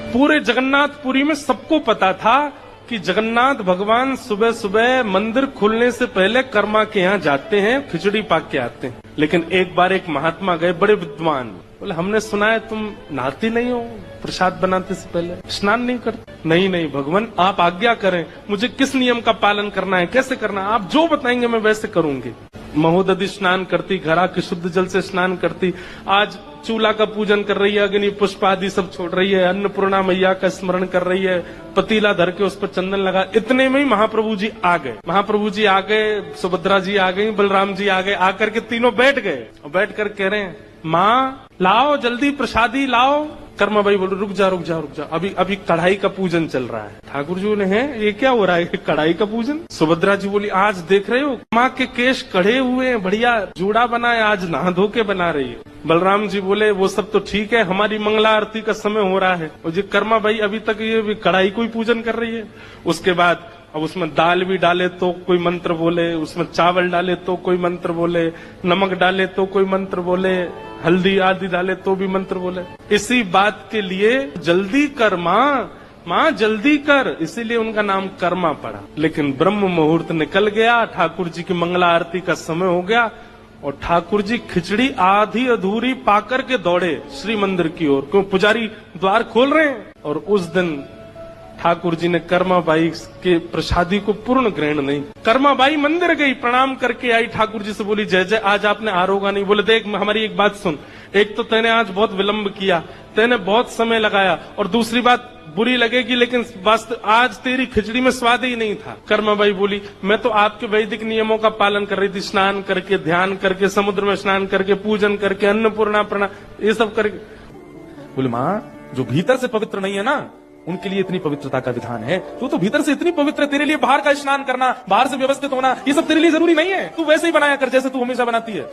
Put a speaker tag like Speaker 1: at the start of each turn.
Speaker 1: पूरे जगन्नाथपुरी में सबको पता था कि जगन्नाथ भगवान सुबह सुबह मंदिर खुलने से पहले कर्मा के यहाँ जाते हैं, खिचड़ी पाक के आते हैं। लेकिन एक बार एक महात्मा गए, बड़े विद्वान, बोले हमने सुना है तुम नहाती नहीं हो, प्रसाद बनाते से पहले स्नान नहीं करते। नहीं भगवान, आप आज्ञा करें, मुझे किस नियम का पालन करना है, कैसे करना है, आप जो बताएंगे मैं वैसे करूंगी। महोदधि स्नान करती, घड़ा के शुद्ध जल से स्नान करती, आज चूल्हा का पूजन कर रही है, अग्नि पुष्प आदि सब छोड़ रही है, अन्नपूर्णा मैया का स्मरण कर रही है, पतीला धर के उस पर चंदन लगा। इतने में ही महाप्रभु जी आ गए। महाप्रभु जी आ गए, सुभद्रा जी आ गई, बलराम जी आ गए। आकर के तीनों बैठ गए और बैठ कर कह रहे हैं, माँ लाओ जल्दी प्रसादी लाओ। कर्मा भाई बोले रुक जा, अभी कढ़ाई का पूजन चल रहा है। ठाकुर जी बोले हैं ये क्या हो रहा है, कढ़ाई का पूजन? सुभद्रा जी बोली आज देख रहे हो माँ के केश कढ़े हुए हैं, बढ़िया जूड़ा बना है, आज नहा धो के बना रही है। बलराम जी बोले वो सब तो ठीक है, हमारी मंगला आरती का समय हो रहा है। और जी कर्मा भाई अभी तक ये कढ़ाई को ही पूजन कर रही है। उसके बाद अब उसमें दाल भी डाले तो कोई मंत्र बोले, उसमें चावल डाले तो कोई मंत्र बोले, नमक डाले तो कोई मंत्र बोले, हल्दी आदि डाले तो भी मंत्र बोले। इसी बात के लिए जल्दी कर माँ जल्दी कर, इसीलिए उनका नाम कर्मा पड़ा। लेकिन ब्रह्म मुहूर्त निकल गया, ठाकुर जी की मंगला आरती का समय हो गया और ठाकुर जी खिचड़ी आधी अधूरी पाकर के दौड़े श्री मंदिर की ओर। क्यों? पुजारी द्वार खोल रहे हैं। और उस दिन ठाकुर जी ने कर्माबाई के प्रसादी को पूर्ण ग्रहण नहीं। कर्माबाई मंदिर गई, प्रणाम करके आई, ठाकुर जी से बोली जय जय, आज आपने आरोगा नहीं। बोले देख हमारी एक बात सुन, एक तो तैने आज बहुत विलंब किया, तैने बहुत समय लगाया, और दूसरी बात बुरी लगेगी लेकिन वास्तव आज तेरी खिचड़ी में स्वाद ही नहीं था। कर्माबाई बोली मैं तो आपके वैदिक नियमों का पालन कर रही थी, स्नान करके, ध्यान करके, समुद्र में स्नान करके, पूजन करके, अन्नपूर्णा प्रणाम ये सब करके।
Speaker 2: बोले माँ जो भीतर से पवित्र नहीं है ना, उनके लिए इतनी पवित्रता का विधान है। तू तो भीतर से इतनी पवित्र है, तेरे लिए बाहर का स्नान करना, बाहर से व्यवस्थित होना, ये सब तेरे लिए जरूरी नहीं है। तू वैसे ही बनाया कर जैसे तू हमेशा बनाती है।